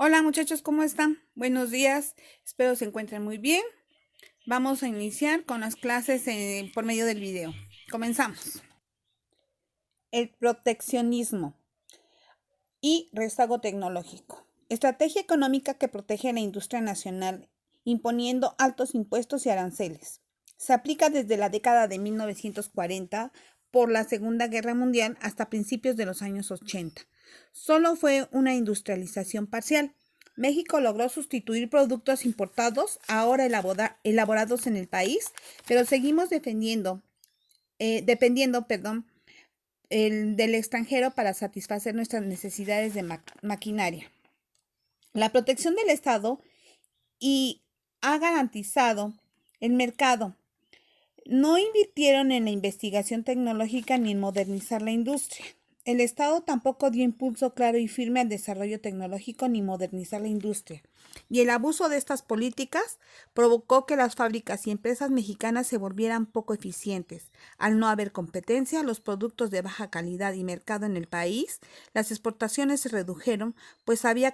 Hola muchachos, ¿cómo están? Buenos días, espero se encuentren muy bien. Vamos a iniciar con las clases por medio del video. Comenzamos. El proteccionismo y rezago tecnológico. Estrategia económica que protege a la industria nacional, imponiendo altos impuestos y aranceles. Se aplica desde la década de 1940 por la Segunda Guerra Mundial hasta principios de los años 80. Solo fue una industrialización parcial. México logró sustituir productos importados, ahora elaborados en el país, pero seguimos dependiendo, del extranjero para satisfacer nuestras necesidades de maquinaria. La protección del Estado y ha garantizado el mercado. No invirtieron en la investigación tecnológica ni en modernizar la industria. El Estado tampoco dio impulso claro y firme al desarrollo tecnológico ni modernizar la industria. Y el abuso de estas políticas provocó que las fábricas y empresas mexicanas se volvieran poco eficientes. Al no haber competencia, los productos de baja calidad y mercado en el país, las exportaciones se redujeron, pues no había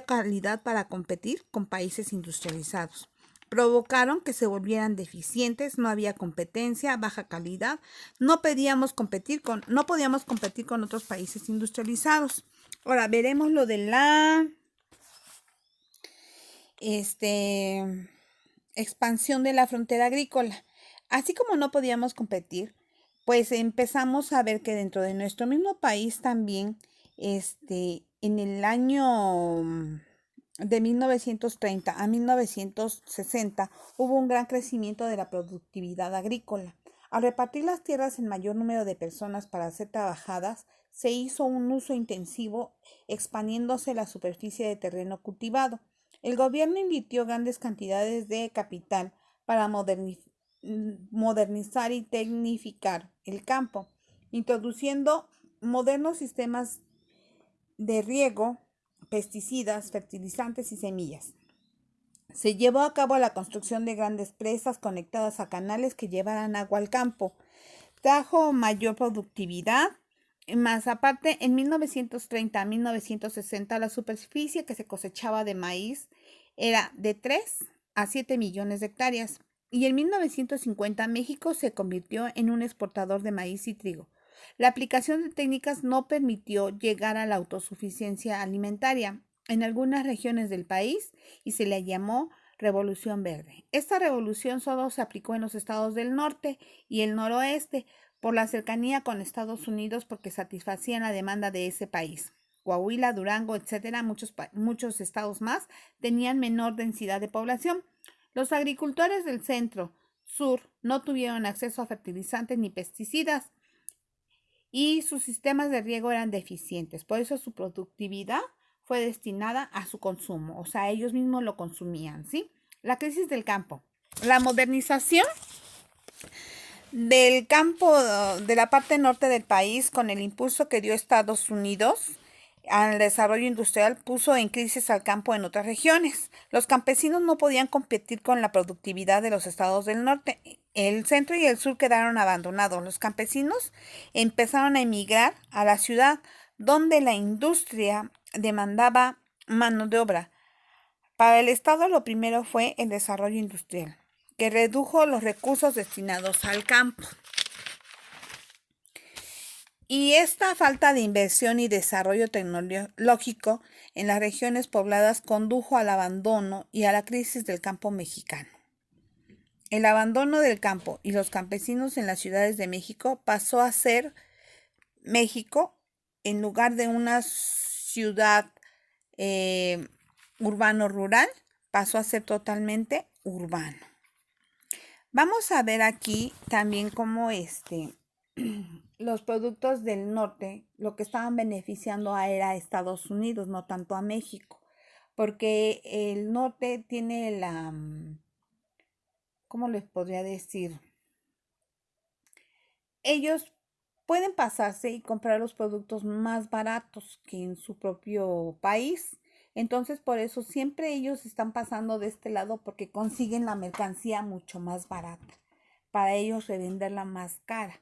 calidad para competir con países industrializados. Provocaron que se volvieran deficientes, no había competencia, baja calidad, no podíamos competir con otros países industrializados. Ahora veremos lo de la expansión de la frontera agrícola. Así como no podíamos competir, pues empezamos a ver que dentro de nuestro mismo país también, en el año de 1930 a 1960 hubo un gran crecimiento de la productividad agrícola. Al repartir las tierras en mayor número de personas para ser trabajadas, se hizo un uso intensivo, expandiéndose la superficie de terreno cultivado. El gobierno invirtió grandes cantidades de capital para modernizar y tecnificar el campo, introduciendo modernos sistemas de riego, pesticidas, fertilizantes y semillas. Se llevó a cabo la construcción de grandes presas conectadas a canales que llevaran agua al campo. Trajo mayor productividad. Más aparte, en 1930 a 1960 la superficie que se cosechaba de maíz era de 3 a 7 millones de hectáreas. Y en 1950 México se convirtió en un exportador de maíz y trigo. La aplicación de técnicas no permitió llegar a la autosuficiencia alimentaria en algunas regiones del país y se le llamó Revolución Verde. Esta revolución solo se aplicó en los estados del norte y el noroeste por la cercanía con Estados Unidos porque satisfacían la demanda de ese país. Coahuila, Durango, etcétera, muchos estados más tenían menor densidad de población. Los agricultores del centro sur no tuvieron acceso a fertilizantes ni pesticidas y sus sistemas de riego eran deficientes. Por eso su productividad fue destinada a su consumo, o sea, ellos mismos lo consumían, ¿sí? La crisis del campo. La modernización del campo de la parte norte del país, con el impulso que dio Estados Unidos al desarrollo industrial, puso en crisis al campo en otras regiones. Los campesinos no podían competir con la productividad de los estados del norte. El centro y el sur quedaron abandonados. Los campesinos empezaron a emigrar a la ciudad, donde la industria demandaba mano de obra. Para el Estado lo primero fue el desarrollo industrial, que redujo los recursos destinados al campo. Y esta falta de inversión y desarrollo tecnológico en las regiones pobladas condujo al abandono y a la crisis del campo mexicano. El abandono del campo y los campesinos en las ciudades de México pasó a ser México en lugar de una ciudad urbano-rural, pasó a ser totalmente urbano. Vamos a ver aquí también cómo los productos del norte, lo que estaban beneficiando era a Estados Unidos, no tanto a México, porque el norte tiene ¿cómo les podría decir? Ellos pueden pasarse y comprar los productos más baratos que en su propio país. Entonces, por eso siempre ellos están pasando de este lado porque consiguen la mercancía mucho más barata, para ellos revenderla más cara.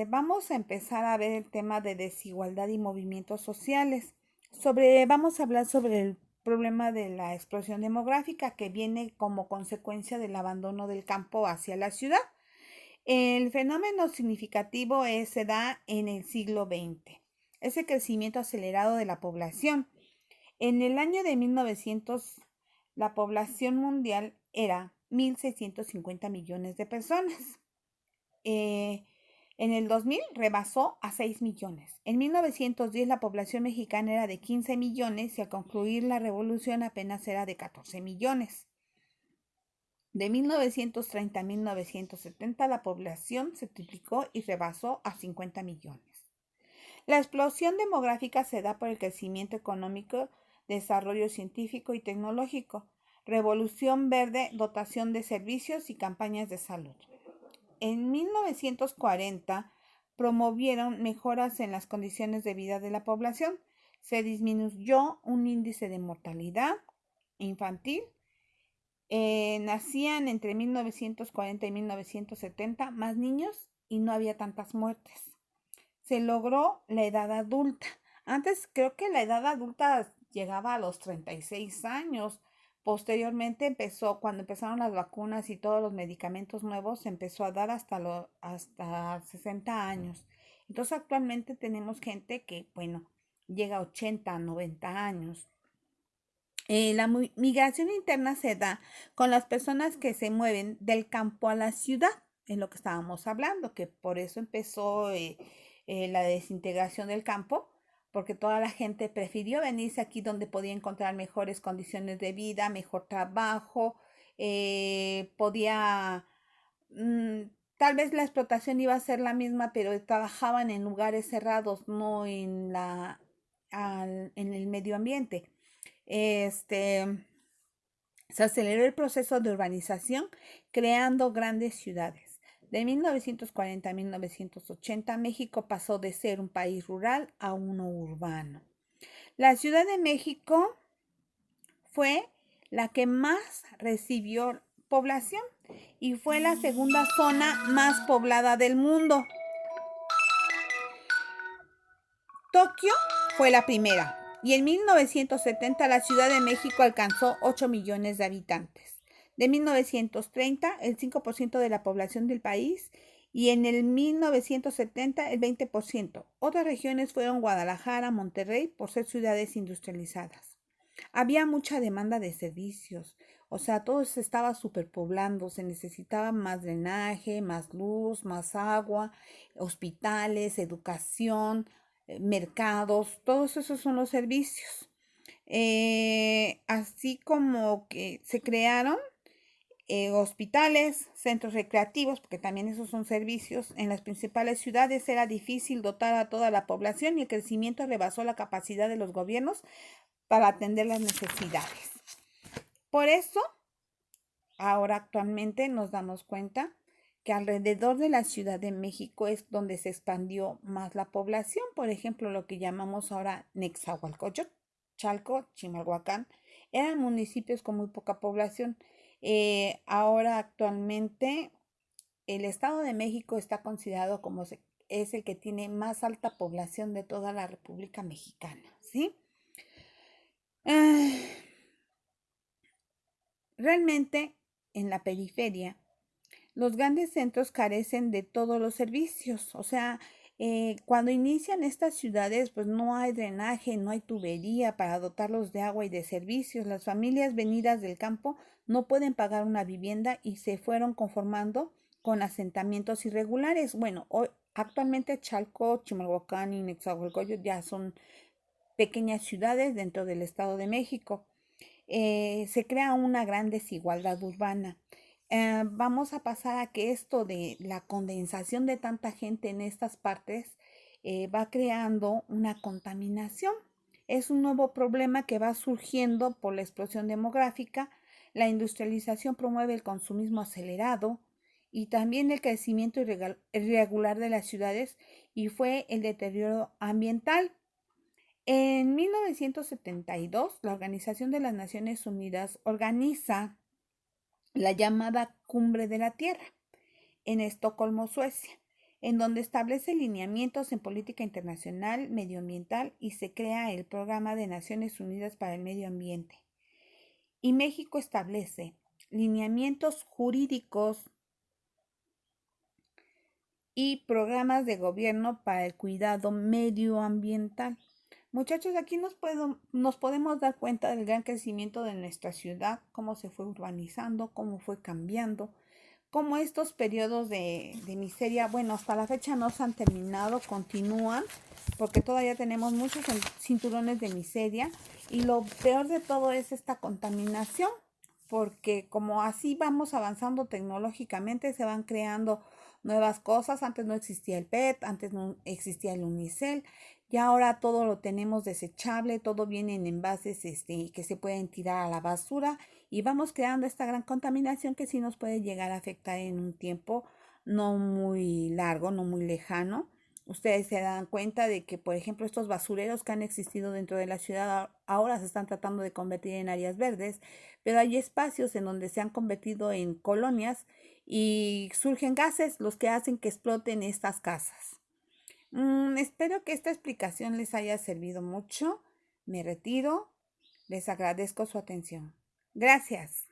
Vamos a empezar a ver el tema de desigualdad y movimientos sociales. Vamos a hablar sobre el problema de la explosión demográfica que viene como consecuencia del abandono del campo hacia la ciudad. El fenómeno significativo se da en el siglo XX. Ese crecimiento acelerado de la población. En el año de 1900, la población mundial era 1.650 millones de personas. En el 2000 rebasó a 6 millones. En 1910 la población mexicana era de 15 millones y al concluir la revolución apenas era de 14 millones. De 1930 a 1970 la población se triplicó y rebasó a 50 millones. La explosión demográfica se da por el crecimiento económico, desarrollo científico y tecnológico, revolución verde, dotación de servicios y campañas de salud. En 1940 promovieron mejoras en las condiciones de vida de la población. Se disminuyó un índice de mortalidad infantil. Nacían entre 1940 y 1970 más niños y no había tantas muertes. Se logró la edad adulta. Antes creo que la edad adulta llegaba a los 36 años. Posteriormente cuando empezaron las vacunas y todos los medicamentos nuevos, se empezó a dar hasta 60 años. Entonces actualmente tenemos gente que, llega a 80, 90 años. La migración interna se da con las personas que se mueven del campo a la ciudad, es lo que estábamos hablando, que por eso empezó la desintegración del campo, porque toda la gente prefirió venirse aquí donde podía encontrar mejores condiciones de vida, mejor trabajo, tal vez la explotación iba a ser la misma, pero trabajaban en lugares cerrados, no en el medio ambiente. Se aceleró el proceso de urbanización creando grandes ciudades. De 1940 a 1980, México pasó de ser un país rural a uno urbano. La Ciudad de México fue la que más recibió población y fue la segunda zona más poblada del mundo. Tokio fue la primera y en 1970 la Ciudad de México alcanzó 8 millones de habitantes. De 1930 el 5% de la población del país y en el 1970 el 20%. Otras regiones fueron Guadalajara, Monterrey por ser ciudades industrializadas. Había mucha demanda de servicios, o sea, todo se estaba superpoblando, se necesitaba más drenaje, más luz, más agua, hospitales, educación, mercados, todos esos son los servicios. Así como que se crearon hospitales, centros recreativos, porque también esos son servicios. En las principales ciudades era difícil dotar a toda la población y el crecimiento rebasó la capacidad de los gobiernos para atender las necesidades. Por eso, ahora actualmente nos damos cuenta que alrededor de la Ciudad de México es donde se expandió más la población. Por ejemplo, lo que llamamos ahora Nezahualcóyotl, Chalco, Chimalhuacán, eran municipios con muy poca población. Ahora actualmente el Estado de México está considerado como es el que tiene más alta población de toda la República Mexicana, ¿sí? Realmente en la periferia los grandes centros carecen de todos los servicios, o sea, cuando inician estas ciudades, pues no hay drenaje, no hay tubería para dotarlos de agua y de servicios. Las familias venidas del campo no pueden pagar una vivienda y se fueron conformando con asentamientos irregulares. Bueno, hoy, actualmente Chalco, Chimalhuacán y Nezahualcóyotl ya son pequeñas ciudades dentro del Estado de México. Se crea una gran desigualdad urbana. Vamos a pasar a que esto de la condensación de tanta gente en estas partes va creando una contaminación. Es un nuevo problema que va surgiendo por la explosión demográfica. La industrialización promueve el consumismo acelerado y también el crecimiento irregular de las ciudades y fue el deterioro ambiental. En 1972, la Organización de las Naciones Unidas organiza la llamada Cumbre de la Tierra en Estocolmo, Suecia. en donde establece lineamientos en política internacional, medioambiental y se crea el Programa de Naciones Unidas para el Medio Ambiente. Y México establece lineamientos jurídicos y programas de gobierno para el cuidado medioambiental. Muchachos, aquí nos podemos dar cuenta del gran crecimiento de nuestra ciudad, cómo se fue urbanizando, cómo fue cambiando, cómo estos periodos de miseria, bueno, hasta la fecha no se han terminado, continúan, porque todavía tenemos muchos cinturones de miseria y lo peor de todo es esta contaminación, porque como así vamos avanzando tecnológicamente, se van creando nuevas cosas. Antes no existía el PET, antes no existía el Unicel, y ahora todo lo tenemos desechable, todo viene en envases que se pueden tirar a la basura y vamos creando esta gran contaminación que sí nos puede llegar a afectar en un tiempo no muy largo, no muy lejano. Ustedes se dan cuenta de que, por ejemplo, estos basureros que han existido dentro de la ciudad ahora se están tratando de convertir en áreas verdes, pero hay espacios en donde se han convertido en colonias y surgen gases los que hacen que exploten estas casas. Espero que esta explicación les haya servido mucho. Me retiro. Les agradezco su atención. Gracias.